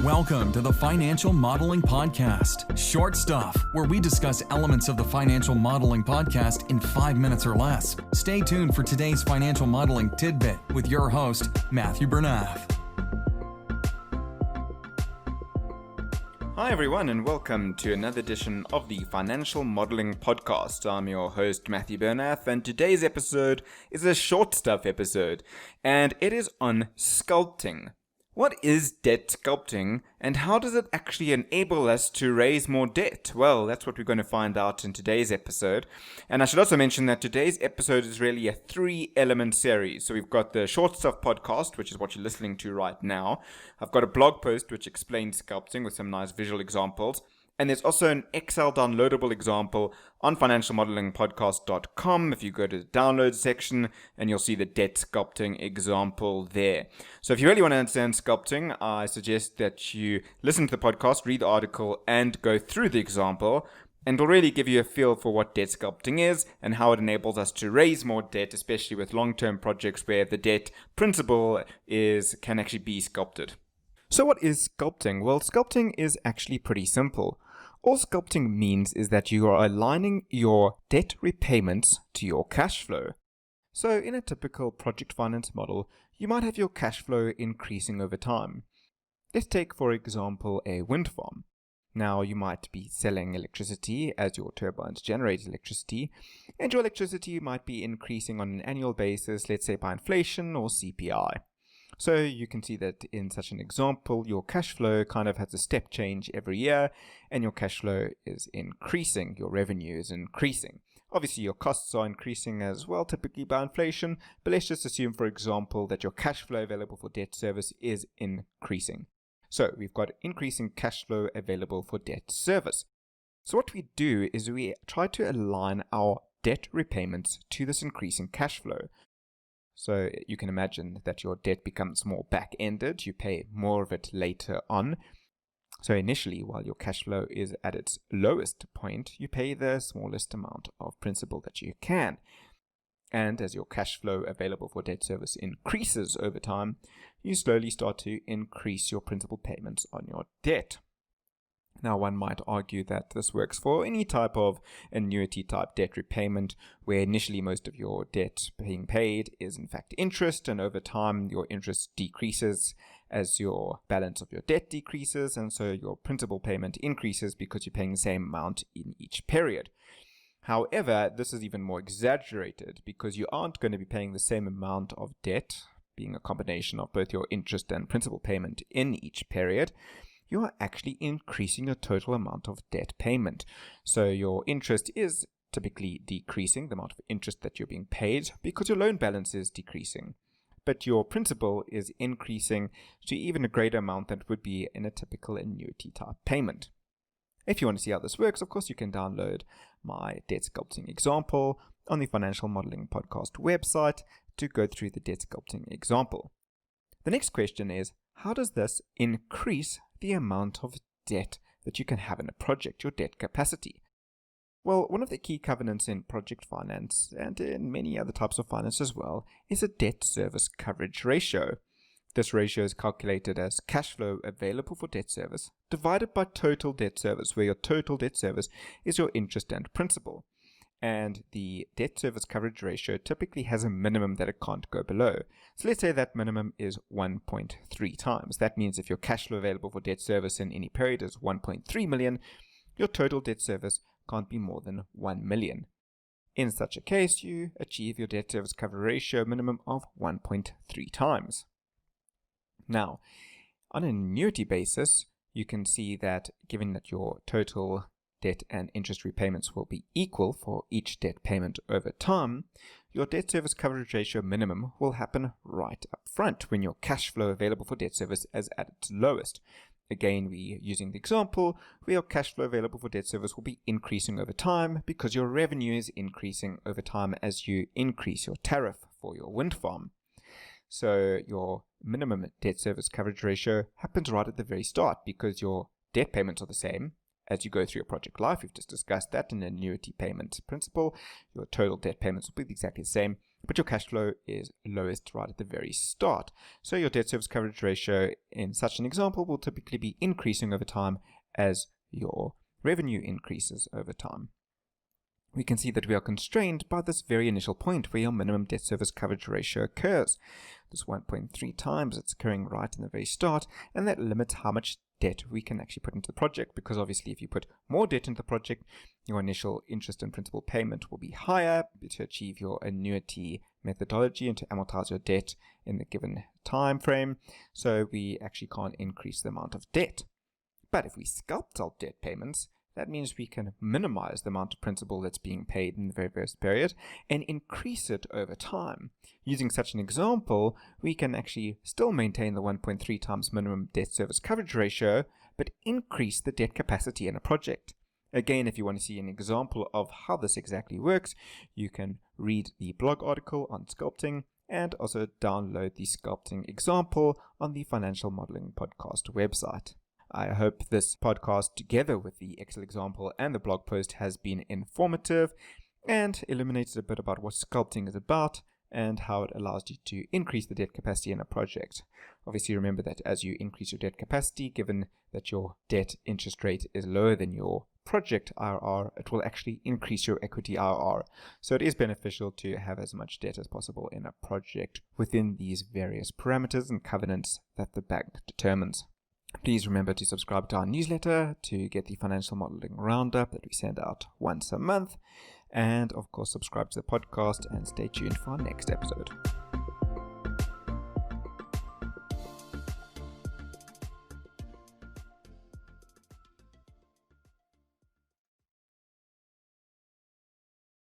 Welcome to the Financial Modeling Podcast, Short Stuff, where we discuss elements of the Financial Modeling Podcast in 5 minutes or less. Stay tuned for today's financial modeling tidbit with your host, Matthew Bernath. Hi everyone, and welcome to another edition of the Financial Modeling Podcast. I'm your host, Matthew Bernath, and today's episode is a Short Stuff episode, and it is on sculpting. What is debt sculpting, and how does it actually enable us to raise more debt? Well, that's what we're going to find out in today's episode. And I should also mention that today's episode is really a 3-element series. So we've got the Short Stuff podcast, which is what you're listening to right now. I've got a blog post which explains sculpting with some nice visual examples. And there's also an Excel downloadable example on financialmodelingpodcast.com. If you go to the download section, and you'll see the debt sculpting example there. So if you really want to understand sculpting, I suggest that you listen to the podcast, read the article, and go through the example. And it'll really give you a feel for what debt sculpting is and how it enables us to raise more debt, especially with long-term projects where the debt principal can actually be sculpted. So what is sculpting? Well, sculpting is actually pretty simple. All sculpting means is that you are aligning your debt repayments to your cash flow. So in a typical project finance model, you might have your cash flow increasing over time. Let's take, for example, a wind farm. Now, you might be selling electricity as your turbines generate electricity, and your electricity might be increasing on an annual basis, let's say by inflation or CPI. So you can see that in such an example, your cash flow kind of has a step change every year, and your cash flow is increasing, your revenue is increasing. Obviously, your costs are increasing as well, typically by inflation, but let's just assume, for example, that your cash flow available for debt service is increasing. So we've got increasing cash flow available for debt service. So what we do is we try to align our debt repayments to this increasing cash flow. So you can imagine that your debt becomes more back-ended. You pay more of it later on. So initially, while your cash flow is at its lowest point, you pay the smallest amount of principal that you can. And as your cash flow available for debt service increases over time, you slowly start to increase your principal payments on your debt. Now, one might argue that this works for any type of annuity-type debt repayment, where initially most of your debt being paid is in fact interest, and over time your interest decreases as your balance of your debt decreases, and so your principal payment increases because you're paying the same amount in each period. However, this is even more exaggerated because you aren't going to be paying the same amount of debt, being a combination of both your interest and principal payment in each period. You are actually increasing your total amount of debt payment. So your interest is typically decreasing, the amount of interest that you're being paid, because your loan balance is decreasing. But your principal is increasing to even a greater amount than would be in a typical annuity type payment. If you want to see how this works, of course, you can download my debt sculpting example on the Financial Modeling Podcast website to go through the debt sculpting example. The next question is, how does this increase the amount of debt that you can have in a project, your debt capacity? Well, one of the key covenants in project finance, and in many other types of finance as well, is a debt service coverage ratio. This ratio is calculated as cash flow available for debt service divided by total debt service, where your total debt service is your interest and principal. And the debt service coverage ratio typically has a minimum that it can't go below. So let's say that minimum is 1.3 times. That means if your cash flow available for debt service in any period is 1.3 million, your total debt service can't be more than 1 million. In such a case, you achieve your debt service coverage ratio minimum of 1.3 times. Now, on an annuity basis, you can see that given that your total debt and interest repayments will be equal for each debt payment over time, your debt service coverage ratio minimum will happen right up front when your cash flow available for debt service is at its lowest. Again, we're using the example where your cash flow available for debt service will be increasing over time because your revenue is increasing over time as you increase your tariff for your wind farm. So your minimum debt service coverage ratio happens right at the very start because your debt payments are the same as you go through your project life. We've just discussed that in annuity payment principle. Your total debt payments will be exactly the same, but your cash flow is lowest right at the very start. So your debt service coverage ratio in such an example will typically be increasing over time as your revenue increases over time. We can see that we are constrained by this very initial point where your minimum debt service coverage ratio occurs. This 1.3 times, it's occurring right in the very start, and that limits how much debt we can actually put into the project, because obviously if you put more debt into the project, your initial interest and principal payment will be higher to achieve your annuity methodology and to amortize your debt in the given time frame. So we actually can't increase the amount of debt. But if we sculpt our debt payments, that means we can minimize the amount of principal that's being paid in the very first period and increase it over time. Using such an example, we can actually still maintain the 1.3 times minimum debt service coverage ratio, but increase the debt capacity in a project. Again, if you want to see an example of how this exactly works, you can read the blog article on sculpting and also download the sculpting example on the Financial Modeling Podcast website. I hope this podcast, together with the Excel example and the blog post, has been informative and illuminated a bit about what sculpting is about and how it allows you to increase the debt capacity in a project. Obviously, remember that as you increase your debt capacity, given that your debt interest rate is lower than your project IRR, it will actually increase your equity IRR. So it is beneficial to have as much debt as possible in a project within these various parameters and covenants that the bank determines. Please remember to subscribe to our newsletter to get the financial modeling roundup that we send out once a month. And of course, subscribe to the podcast and stay tuned for our next episode.